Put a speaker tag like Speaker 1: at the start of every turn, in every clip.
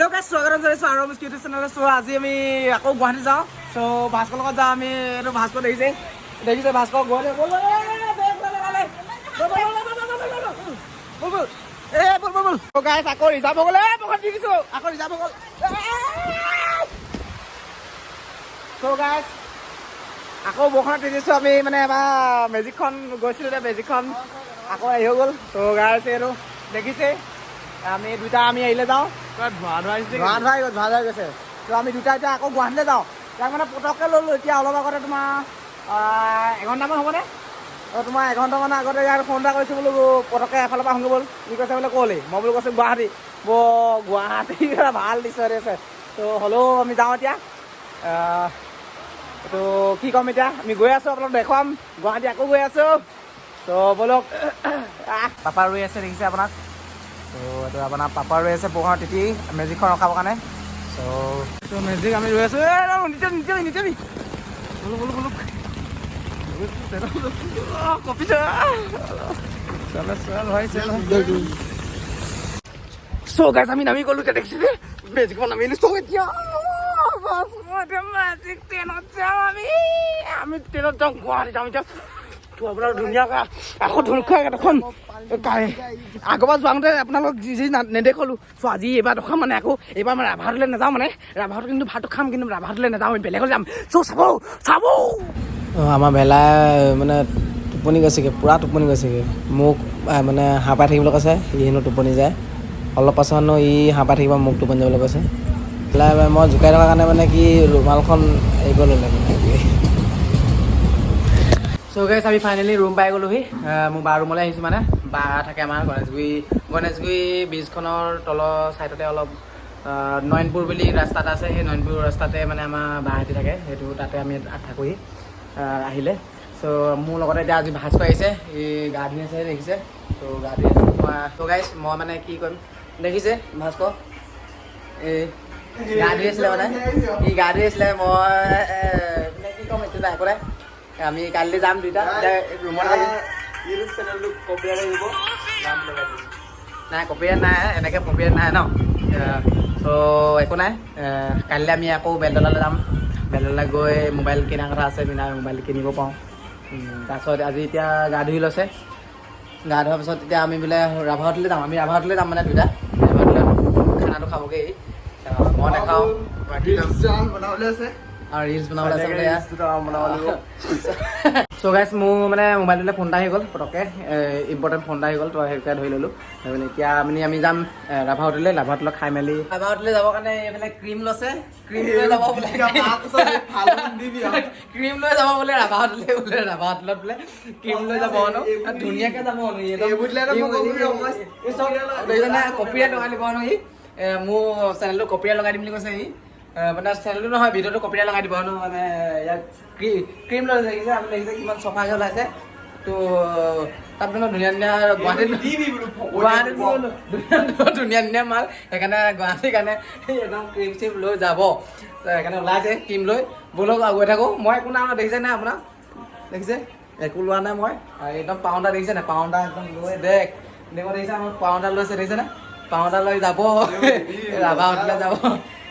Speaker 1: hello guys स्वागत जनाइছো আৰু মোৰ ইউটিউব চেনেল সো আজি আমি আকৌ গুৱাহাটী যাওঁ সো ভাস্কৰ লগত যাওঁ আমি এটো ভাস্কৰ দেখিছে ভাস্কৰ গুৱাহাটী বল সো গাইস আকৌ ৰিজাৰ্ভ হৈ গ'লে বহুত দিছো আকৌ ৰিজাৰ্ভ হৈ গ'ল সো গাইস আকৌ বখনত দিছো আমি মানে এবাৰ মেজিকখন গৈছিলো মেজিকখন আকৌ আহি হৈ গ'ল সো গাইস এটো দেখিছে আমি দুটা আমি আহিলে যাওঁ ধোৱা গৈছে তো আমি দুটা এতিয়া আকৌ গুৱাহাটীলৈ যাওঁ তাক মানে পটককৈ ল'লোঁ এতিয়া অলপ আগতে তোমাৰ এঘণ্টামান হ'বনে তোমাৰ এঘণ্টামান আগতে ইয়াত ফোন এটা কৰিছোঁ বোলো পটককৈ এফালৰ পৰা আহোঁ ব'ল কি কৈছে বোলে ক'লে মই বোলো কৈছোঁ গুৱাহাটী গুৱাহাটী ভাল দৃশ্য আছে তো হ'লেও আমি যাওঁ এতিয়া তো কি ক'ম এতিয়া আমি গৈ আছোঁ আপোনালোক দেখুৱাম গুৱাহাটী আকৌ গৈ আছোঁ তো বলক পাপা ৰৈ আছে দেখিছে আপোনাক তো এইটো আপোনাৰ পাপা ৰৈ আছে পোহৰ তিতি মেজিকখন ৰখাবৰ কাৰণে তো এইটো মেজিক আমি ৰৈ আছোঁ নিতে কপি চ' গাইছ আমি নামি গ'লোঁ এতিয়া দেখিছে যে মেজিকখন নামি চ' এতিয়া মেজিক ট্ৰেইনত যাওঁ আমি ট্ৰেইনত যাওঁ গুৱাহাটী যাওঁ এতিয়া আপোনাৰ ধুনীয়াকৈ আকৌ ধুনীয়াকৈ দেখোন আগৰবাৰ যাওঁতে আপোনালোক যি নেদেখলোঁ চ' আজি এইবাৰ দেখাম মানে আকৌ এইবাৰ মই ৰাভাটোলৈ নাযাওঁ মানে ৰাভাটো কিন্তু ভাতটো খাম কিন্তু ৰাভাটোলৈ নাযাওঁ আমি বেলেগলৈ যাম চ' চাব আমাৰ ভেলা মানে টোপনি গৈছেগৈ পূৰা টোপনি গৈছেগৈ মোক মানে হাঁহ পাই থাকিবলৈ কৈছে সি হেনো টোপনি যায় অলপ পাছত ই হাঁহ পাই থাকিব মোক টোপনি যাবলৈ কৈছে ভেলাই মই জোকাই থকাৰ কাৰণে মানে কি ৰুমালখন হেৰি কৰি ল'লে মানে চ' গাইছ আমি ফাইনেলি ৰুম পাই গ'লোহি মোৰ বা ৰুমলৈ আহিছোঁ মানে বা থাকে আমাৰ গণেশগুৰি ব্ৰিজখনৰ তলৰ ছাইডতে অলপ নয়নপুৰ বুলি ৰাস্তা এটা আছে সেই নয়নপুৰ ৰাস্তাতে মানে আমাৰ বাহঁতি থাকে সেইটো তাতে আমি থাকোঁহি আহিলে চ' মোৰ লগতে এতিয়া আজি ভাস্কৰ আহিছে ই গা ধুই আছে দেখিছে ত' গা ধুই আছে ত' গাইছ মই মানে কি কৰিম দেখিছে ভাস্কৰ এই গা ধুই আছিলে মানে ই গা ধুই আছিলে মই মানে কি ক'ম এইটো নাই কৰে আমি কাইলৈ যাম দুইটা ৰুমত ইউটিউব চেনেলটো কপিৰাইট আহিব নাই কপিৰাইট নাই এনেকৈ কপিৰাইট নাই ন ত' একো নাই কাইলৈ আমি আকৌ বেলতলালৈ যাম বেলতলা গৈ মোবাইল কিনাৰ কথা আছে মোবাইল কিনিব পাৰোঁ তাৰপিছত আজি এতিয়া গা ধুই লৈছে গা ধোৱাৰ পিছত এতিয়া আমি বোলে ৰাভাটোলৈ যাম আমি ৰাভাটোলৈ যাম মানে দুইটা ৰাভাটোলৈ খানাটো খাবগৈ মই নাখাওঁ বনাবলৈ আছে আৰু ৰিলছ বনাবলৈ আছে চ' গাইছ মোৰ মানে মোবাইলটোলৈ ফোন এটা আহি গ'ল পটককৈ ইম্পৰ্টেণ্ট ফোন এটা আহি গ'ল তো সেইটোকে ধৰি ল'লোঁ এতিয়া আমি যাম ৰাভা হোটেললৈ খাই মেলি ৰাভা হোটেললৈ যাবৰ কাৰণে এইফালে ক্ৰীম লৈছে ক্ৰীম লৈ যাব বোলে ক্ৰীম লৈ যাব বোলে ৰাভা হোটেলত বোলে ক্ৰীম লৈ যাব ন ধুনীয়াকৈ যাব কপিৰাইট লগাই দিব ন সি মোৰ চেনেলটো কপিৰাইট লগাই দিম বুলি কৈছে সি মানে চেনেলটো নহয় ভিডিঅ'টো কপিৰাইট লগাই দিব ন মানে ইয়াক ক্ৰীম লৈ দেখিছে আপুনি দেখিছে কিমান চফাকৈ ওলাইছে তো তাত মানে ধুনীয়া গুৱাহাটীত ধুনীয়া মাল সেইকাৰণে গুৱাহাটীৰ কাৰণে একদম ক্ৰীম চিম লৈ যাব সেইকাৰণে ওলাইছে ক্ৰীম লৈ ব'লক গৈ থাকোঁ মই একো নাই দেখিছে নাই আপোনাক দেখিছে একো লোৱা নাই মই একদম পাউণ্ডা দেখিছে নাই পাউণ্ডা একদম লৈ দেখিছে আমাৰ পাউণ্ডা লৈছে দেখিছেনে পাউণ্ডা লৈ যাব ৰাভা হোটেললৈ যাব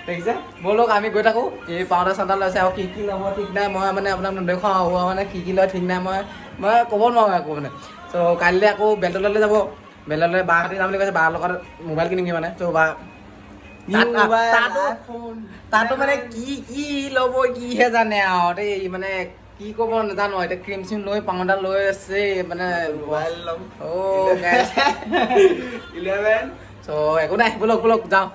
Speaker 1: দেখিছে ব'লক আমি গৈ থাকোঁ এই পাউণ্ডা চাউণ্ডা লৈছে আৰু কি ল'ব ঠিক নাই মই মানে আপোনাক নেদেখাওঁ হোৱা মানে কি লয় ঠিক নাই মই ক'ব নোৱাৰোঁ একো মানে চ' কাইলৈ আকৌ বেলতলালৈ যাব বেলতলালৈ বাহঁতি যাম বুলি কৈছে বাৰ লগত মোবাইল কিনিমগৈ মানে ত' বা তাতো মানে কি ল'ব কিহে জানে আৰু দেই মানে কি ক'ব নাজানো এতিয়া ক্ৰীম চিম লৈ পাউণ্ডা লৈ আছে মানে মোবাইল ল'ম চ' একো নাই ব'লক যাওঁ